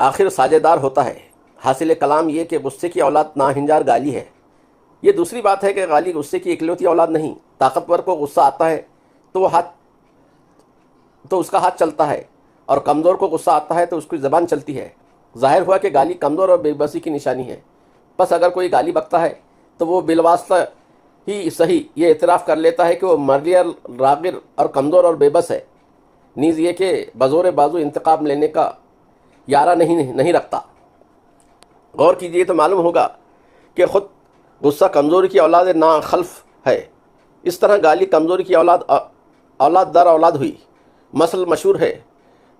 آخر ساجدار ہوتا ہے۔ حاصل کلام یہ کہ غصے کی اولاد ناہنجار گالی ہے۔ یہ دوسری بات ہے کہ گالی غصے کی اکلوتی اولاد نہیں۔ طاقتور کو غصہ آتا ہے تو اس کا ہاتھ چلتا ہے، اور کمزور کو غصہ آتا ہے تو اس کی زبان چلتی ہے۔ ظاہر ہوا کہ گالی کمزور اور بے بسی کی نشانی ہے۔ بس اگر کوئی گالی بکتا ہے تو وہ بالواسطہ ہی صحیح یہ اعتراف کر لیتا ہے کہ وہ مرغیر، راغر اور کمزور اور بے بس ہے، نیز یہ کہ بزور بازو انتقام لینے کا یارہ نہیں رکھتا۔ غور کیجئے تو معلوم ہوگا کہ خود غصہ کمزوری کی اولاد ناخلف ہے۔ اس طرح گالی کمزوری کی اولاد در اولاد ہوئی۔ مثل مشہور ہے،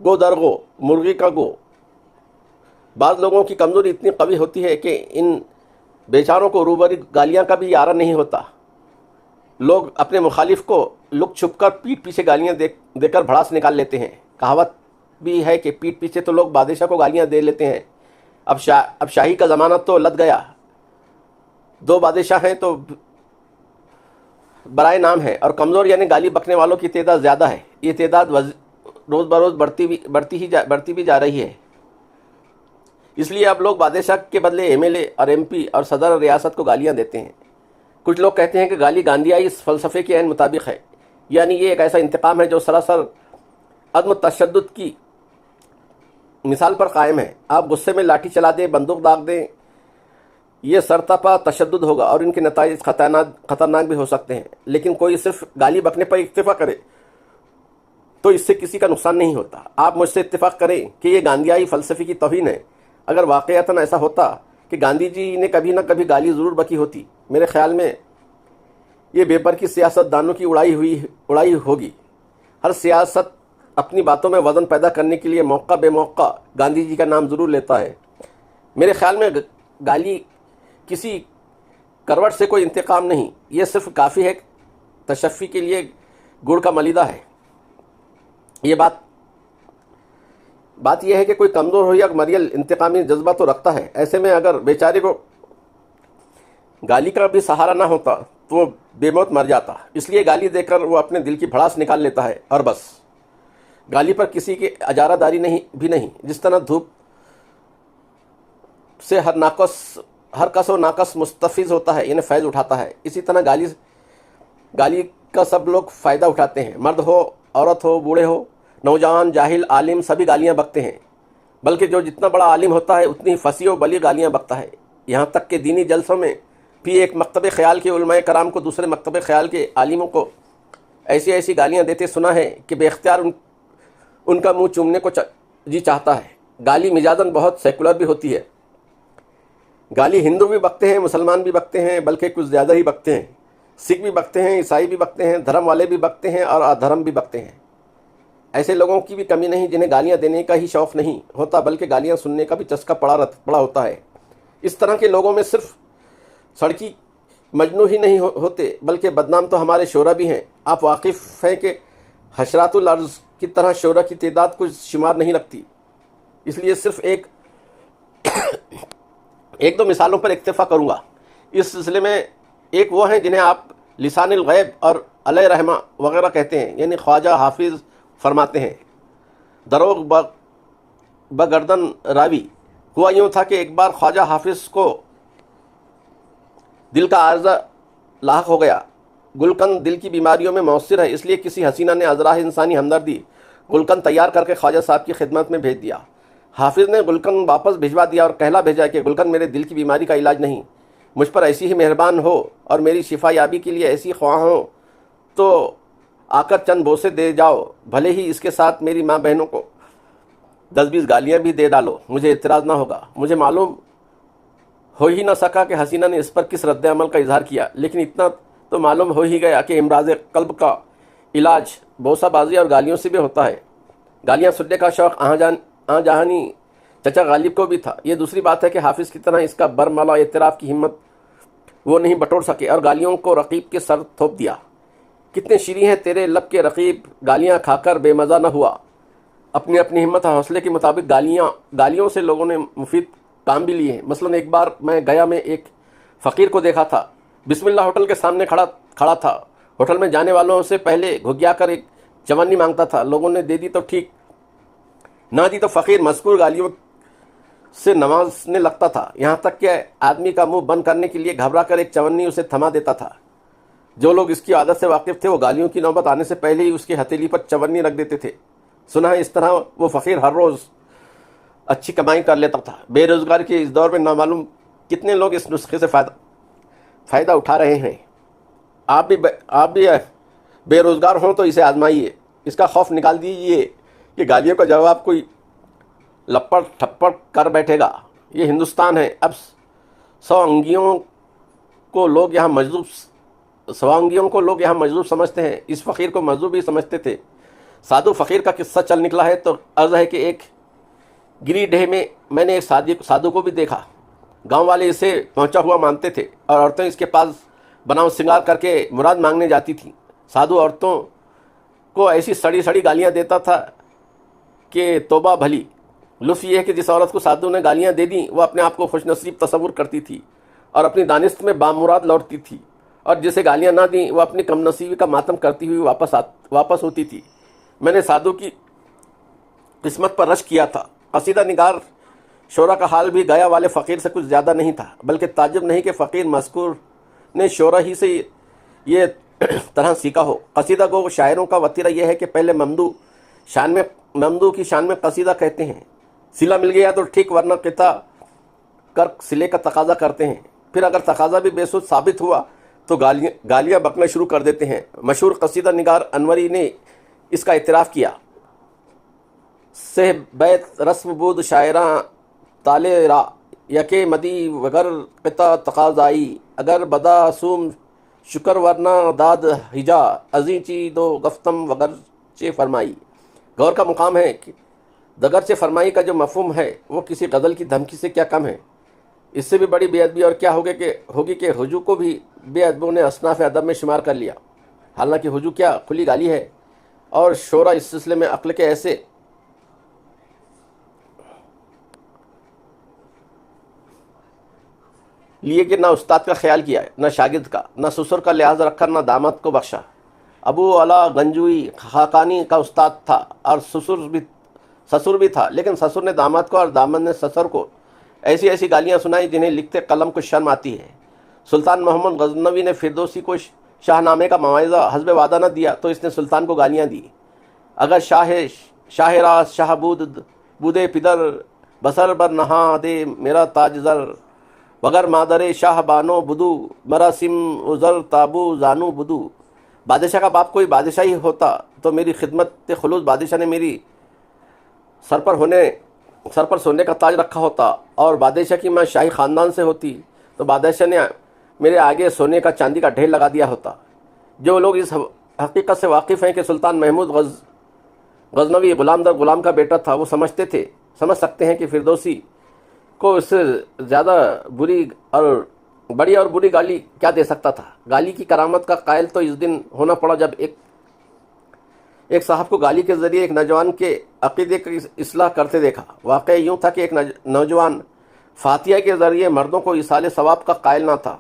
گو در گو، مرغی کا گو۔ بعض لوگوں کی کمزوری اتنی قوی ہوتی ہے کہ ان بیچاروں کو روبری گالیاں کا بھی یارہ نہیں ہوتا۔ لوگ اپنے مخالف کو لک چھپ کر پیٹھ پیچھے گالیاں دے کر بھڑاس نکال لیتے ہیں۔ کہاوت بھی ہے کہ پیٹھ پیچھے تو لوگ بادشاہ کو گالیاں دے لیتے ہیں۔ اب شاہی کا زمانہ تو لد گیا، 2 بادشاہ ہیں تو برائے نام ہے، اور کمزور یعنی گالی بکنے والوں کی تعداد زیادہ ہے۔ یہ تعداد روز بروز بڑھتی بھی جا رہی ہے۔ اس لیے اب لوگ بادشاہ کے بدلے ایم ایل اے اور ایم پی اور صدر ریاست کو گالیاں دیتے ہیں۔ کچھ لوگ کہتے ہیں کہ گالی گاندھیائی فلسفے کے عین مطابق ہے، یعنی یہ ایک ایسا انتقام ہے جو سراسر عدم تشدد کی مثال پر قائم ہے۔ آپ غصے میں لاٹھی چلا دیں، بندوق داغ دیں، یہ سرتاپا تشدد ہوگا اور ان کے نتائج خطرناک بھی ہو سکتے ہیں۔ لیکن کوئی صرف گالی بکنے پر اکتفا کرے تو اس سے کسی کا نقصان نہیں ہوتا۔ آپ مجھ سے اتفاق کریں کہ یہ گاندھیائی فلسفے کی توہین ہے۔ اگر واقعتاً ایسا ہوتا کہ گاندھی جی نے کبھی نہ کبھی گالی ضرور بکی ہوتی، میرے خیال میں یہ بے پر کی سیاست دانوں کی اڑائی ہوگی۔ ہر سیاست اپنی باتوں میں وزن پیدا کرنے کے لیے موقع بے موقع گاندھی جی کا نام ضرور لیتا ہے۔ میرے خیال میں گالی کسی کروٹ سے کوئی انتقام نہیں، یہ صرف کافی ہے تشفی کے لیے گڑ کا ملیدہ ہے۔ یہ بات یہ ہے کہ کوئی کمزور ہو یا مریل انتقامی جذبہ تو رکھتا ہے۔ ایسے میں اگر بیچارے کو گالی کا بھی سہارا نہ ہوتا تو وہ بے موت مر جاتا۔ اس لیے گالی دے کر وہ اپنے دل کی بھڑاس نکال لیتا ہے اور بس۔ گالی پر کسی کی اجارہ داری بھی نہیں۔ جس طرح دھوپ سے ہر کس و ناقص مستفیض ہوتا ہے، یعنی فیض اٹھاتا ہے، اسی طرح گالی کا سب لوگ فائدہ اٹھاتے ہیں۔ مرد ہو، عورت ہو، بوڑھے ہو، نوجوان، جاہل، عالم، سبھی گالیاں بکتے ہیں۔ بلکہ جو جتنا بڑا عالم ہوتا ہے اتنی فصیح و بلیغ گالیاں بکتا ہے۔ یہاں تک کہ دینی جلسوں میں بھی ایک مکتب خیال کے علماء کرام کو دوسرے مکتب خیال کے عالموں کو ایسی گالیاں دیتے سنا ہے کہ بے اختیار ان کا منہ چومنے کو جی چاہتا ہے۔ گالی مجازن بہت سیکولر بھی ہوتی ہے۔ گالی ہندو بھی بکتے ہیں، مسلمان بھی بکتے ہیں، بلکہ کچھ زیادہ ہی بکتے ہیں۔ سکھ بھی بکتے ہیں، عیسائی بھی بکتے ہیں، دھرم والے بھی بکتے ہیں اور ادھرم بھی بکتے ہیں۔ ایسے لوگوں کی بھی کمی نہیں جنہیں گالیاں دینے کا ہی شوق نہیں ہوتا، بلکہ گالیاں سننے کا بھی چسکا پڑا ہوتا ہے۔ اس طرح کے لوگوں میں صرف سڑکی مجنو ہی نہیں ہوتے، بلکہ بدنام تو ہمارے شعرا بھی ہیں۔ آپ واقف ہیں کہ حشرات الارض کی طرح شعرا کی تعداد کچھ شمار نہیں رکھتی۔ اس لیے صرف ایک دو مثالوں پر اکتفا کروں گا۔ اس سلسلے میں ایک وہ ہیں جنہیں آپ لسان الغیب اور علیہ رحمہ وغیرہ کہتے ہیں، یعنی خواجہ حافظ فرماتے ہیں، دروغ بگردن راوی۔ ہوا یوں تھا کہ ایک بار خواجہ حافظ کو دل کا عارضہ لاحق ہو گیا۔ گلقند دل کی بیماریوں میں مؤثر ہے، اس لیے کسی حسینہ نے ازراہ انسانی ہمدردی گلقند تیار کر کے خواجہ صاحب کی خدمت میں بھیج دیا۔ حافظ نے گلقند واپس بھجوا دیا اور کہلا بھیجا کہ گلقند میرے دل کی بیماری کا علاج نہیں، مجھ پر ایسی ہی مہربان ہو اور میری شفا یابی کے لیے ایسی خواہاں ہو تو آ کر چند بوسے دے جاؤ، بھلے ہی اس کے ساتھ میری ماں بہنوں کو 10-20 گالیاں بھی دے ڈالو، مجھے اعتراض نہ ہوگا۔ مجھے معلوم ہو ہی نہ سکا کہ حسینہ نے اس پر کس رد عمل کا اظہار کیا، لیکن اتنا تو معلوم ہو ہی گیا کہ امراض قلب کا علاج بوسہ بازی اور گالیوں سے بھی ہوتا ہے۔ گالیاں سننے کا شوق آن جہانی چچا غالب کو بھی تھا۔ یہ دوسری بات ہے کہ حافظ کی طرح اس کا برملا اعتراف کی ہمت وہ نہیں بٹور سکے اور گالیوں کو رقیب کے سر تھوپ دیا۔ کتنے شیریں ہیں تیرے لب کے رقیب، گالیاں کھا کر بے مزہ نہ ہوا۔ اپنی اہمیت اور حوصلے کے مطابق گالیوں سے لوگوں نے مفید کام بھی لیے ہیں۔ مثلا ایک بار میں گیا میں ایک فقیر کو دیکھا تھا، بسم اللہ ہوٹل کے سامنے کھڑا تھا۔ ہوٹل میں جانے والوں سے پہلے گھگیا کر ایک چوانی مانگتا تھا۔ لوگوں نے دے دی تو ٹھیک، نہ دی تو فقیر مذکور گالیوں سے نوازنے لگتا تھا، یہاں تک کہ آدمی کا منہ بند کرنے کے لیے گھبرا کر ایک چونی اسے تھما دیتا تھا۔ جو لوگ اس کی عادت سے واقف تھے وہ گالیوں کی نوبت آنے سے پہلے ہی اس کی ہتھیلی پر چونی رکھ دیتے تھے۔ سنا ہے اس طرح وہ فقیر ہر روز اچھی کمائی کر لیتا تھا۔ بے روزگاری کے اس دور میں نامعلوم کتنے لوگ اس نسخے سے فائدہ اٹھا رہے ہیں۔ آپ بھی بے روزگار ہوں تو اسے آزمائیے، اس کا خوف نکال دیجیے کہ گالیوں کا جواب کوئی لپڑ تھپڑ کر بیٹھے گا۔ یہ ہندوستان ہے۔ اب سوانگیوں کو لوگ یہاں مجذوب سمجھتے ہیں، اس فقیر کو مجذوب ہی سمجھتے تھے۔ سادھو فقیر کا قصہ چل نکلا ہے تو عرض ہے کہ ایک گری ڈھے میں میں نے ایک سادھو کو بھی دیکھا۔ گاؤں والے اسے پہنچا ہوا مانتے تھے اور عورتیں اس کے پاس بناؤ سنگار کر کے مراد مانگنے جاتی تھیں۔ سادھو عورتوں کو ایسی سڑی گالیاں دیتا تھا کہ توبہ بھلی۔ لطف یہ ہے کہ جس عورت کو سادھو نے گالیاں دے دیں وہ اپنے آپ کو خوش نصیب تصور کرتی تھی اور اپنی دانست میں بامراد لوٹتی تھی، اور جسے گالیاں نہ دیں وہ اپنی کم نصیبی کا ماتم کرتی ہوئی واپس ہوتی تھی۔ میں نے سادھو کی قسمت پر رشک کیا تھا۔ قصیدہ نگار شعرا کا حال بھی گیا والے فقیر سے کچھ زیادہ نہیں تھا، بلکہ تعجب نہیں کہ فقیر مذکور نے شعرا ہی سے یہ طرح سیکھا ہو۔ قصیدہ گو شاعروں کا وتیرہ یہ ہے کہ پہلے ممدوح کی شان میں قصیدہ کہتے ہیں، صلہ مل گیا تو ٹھیک، ورنہ قطع کر صلے کا تقاضا کرتے ہیں، پھر اگر تقاضا بھی بے سود ثابت ہوا تو گالیاں بکنا شروع کر دیتے ہیں۔ مشہور قصیدہ نگار انوری نے اس کا اعتراف کیا۔ سہ بیت رسم بود شاعراں تالے را، یکے مدی وگر قطع تقاضائی، اگر بدا سوم شکر ورنہ داد ہجا، ازیں چی دو گفتم وگر چے فرمائی۔ غور کا مقام ہے کہ دگرچہ فرمائی کا جو مفہوم ہے وہ کسی غزل کی دھمکی سے کیا کم ہے۔ اس سے بھی بڑی بے ادبی اور کیا ہوگی کہ ہجو کو بھی بے ادبوں نے اصناف ادب میں شمار کر لیا، حالانکہ ہجو کیا کھلی گالی ہے۔ اور شعرا اس سلسلے میں عقل کے ایسے لیے کہ نہ استاد کا خیال کیا، نہ شاگرد کا، نہ سسر کا لحاظ رکھا، نہ داماد کو بخشا۔ ابو علا گنجوی خاقانی کا استاد تھا اور سسر بھی تھا، لیکن سسر نے داماد کو اور داماد نے سسر کو ایسی گالیاں سنائی جنہیں لکھتے قلم کو شرم آتی ہے۔ سلطان محمد غزنوی نے فردوسی کو شاہ نامے کا مواعظہ حسب وعدہ نہ دیا تو اس نے سلطان کو گالیاں دی۔ اگر شاہ راز شاہ بودے پدر بسر بر نہا دے میرا تاج زر، وگر مادر شاہ بانو بدو مرا سم ازر تابو زانو بدو۔ بادشاہ کا باپ کوئی بادشاہ ہی ہوتا تو میری خدمت خلوص بادشاہ نے میری سر پر سونے کا تاج رکھا ہوتا، اور بادشاہ کی ماں شاہی خاندان سے ہوتی تو بادشاہ نے میرے آگے سونے کا چاندی کا ڈھیر لگا دیا ہوتا۔ جو لوگ اس حقیقت سے واقف ہیں کہ سلطان محمود غزنوی غلام در غلام کا بیٹا تھا، وہ سمجھ سکتے ہیں کہ فردوسی کو اس سے زیادہ بڑی اور بری گالی کیا دے سکتا تھا۔ گالی کی کرامت کا قائل تو اس دن ہونا پڑا جب ایک صاحب کو گالی کے ذریعے ایک نوجوان کے عقیدے کی اصلاح کرتے دیکھا۔ واقعہ یوں تھا کہ ایک نوجوان فاتحہ کے ذریعے مردوں کو ایصال ثواب کا قائل نہ تھا۔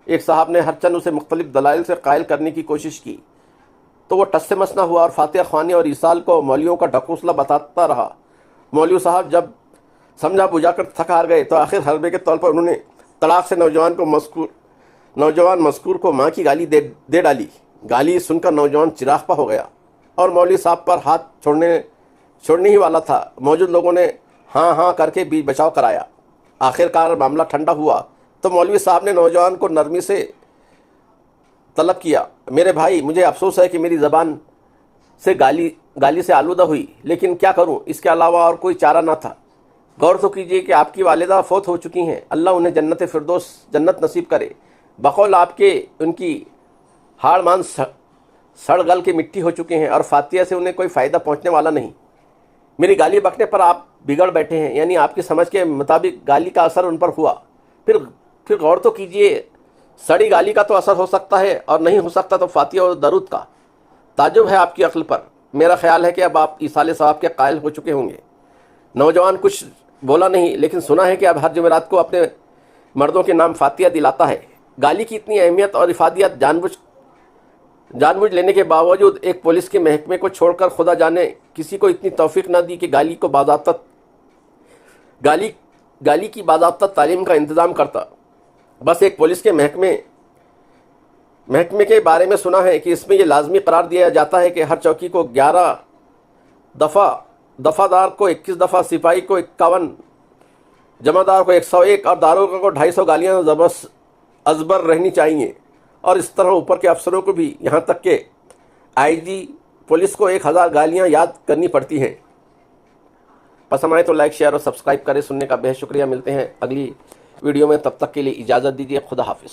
ایک صاحب نے ہر چند اسے مختلف دلائل سے قائل کرنے کی کوشش کی تو وہ ٹس سے مس نہ ہوا اور فاتحہ خوانی اور ایصال کو مولویوں کا ڈھکوسلا بتاتا رہا۔ مولوی صاحب جب سمجھا بجھا کر تھک ہار گئے تو آخر حربے کے طور پر انہوں نے طلاق سے نوجوان مذکور کو ماں کی گالی دے ڈالی۔ گالی سن کر نوجوان چراغ پا ہو گیا اور مولوی صاحب پر ہاتھ چھوڑنے ہی والا تھا۔ موجود لوگوں نے ہاں کر کے بیچ بچاؤ کرایا۔ آخر کار معاملہ ٹھنڈا ہوا تو مولوی صاحب نے نوجوان کو نرمی سے طلب کیا، میرے بھائی مجھے افسوس ہے کہ میری زبان سے گالی سے آلودہ ہوئی، لیکن کیا کروں، اس کے علاوہ اور کوئی چارہ نہ تھا۔ غور تو کیجئے کہ آپ کی والدہ فوت ہو چکی ہیں، اللہ انہیں جنت فردوس جنت نصیب کرے۔ بقول آپ کے ان کی ہاڑ مان سڑ گل کے مٹی ہو چکے ہیں اور فاتحہ سے انہیں کوئی فائدہ پہنچنے والا نہیں۔ میری گالی بکنے پر آپ بگڑ بیٹھے ہیں، یعنی آپ کی سمجھ کے مطابق گالی کا اثر ان پر ہوا۔ پھر غور تو کیجئے، سڑی گالی کا تو اثر ہو سکتا ہے اور نہیں ہو سکتا تو فاتحہ اور درود کا۔ تعجب ہے آپ کی عقل پر۔ میرا خیال ہے کہ اب آپ ایصال ثواب کے قائل ہو چکے ہوں گے۔ نوجوان کچھ بولا نہیں، لیکن سنا ہے کہ اب ہر جمعرات کو اپنے مردوں کے نام فاتحہ دلاتا ہے۔ گالی کی اتنی اہمیت اور افادیت جان بوجھ لینے کے باوجود ایک پولیس کے محکمے کو چھوڑ کر خدا جانے کسی کو اتنی توفیق نہ دی کہ گالی گالی کی باضابطہ تعلیم کا انتظام کرتا۔ بس ایک پولیس کے محکمے کے بارے میں سنا ہے کہ اس میں یہ لازمی قرار دیا جاتا ہے کہ ہر چوکی کو 11 دفعہ، دفعہ دار کو 21 دفعہ، سپاہی کو 51، جمع دار کو 101 اور داروغہ کو 250 گالیاں ازبر رہنی چاہیے، اور اس طرح اوپر کے افسروں کو بھی، یہاں تک کہ آئی جی پولیس کو 1000 گالیاں یاد کرنی پڑتی ہیں۔ پسند آئے تو لائک، شیئر اور سبسکرائب کریں۔ سننے کا بہت شکریہ۔ ملتے ہیں اگلی ویڈیو میں، تب تک کے لیے اجازت دیجیے۔ خدا حافظ۔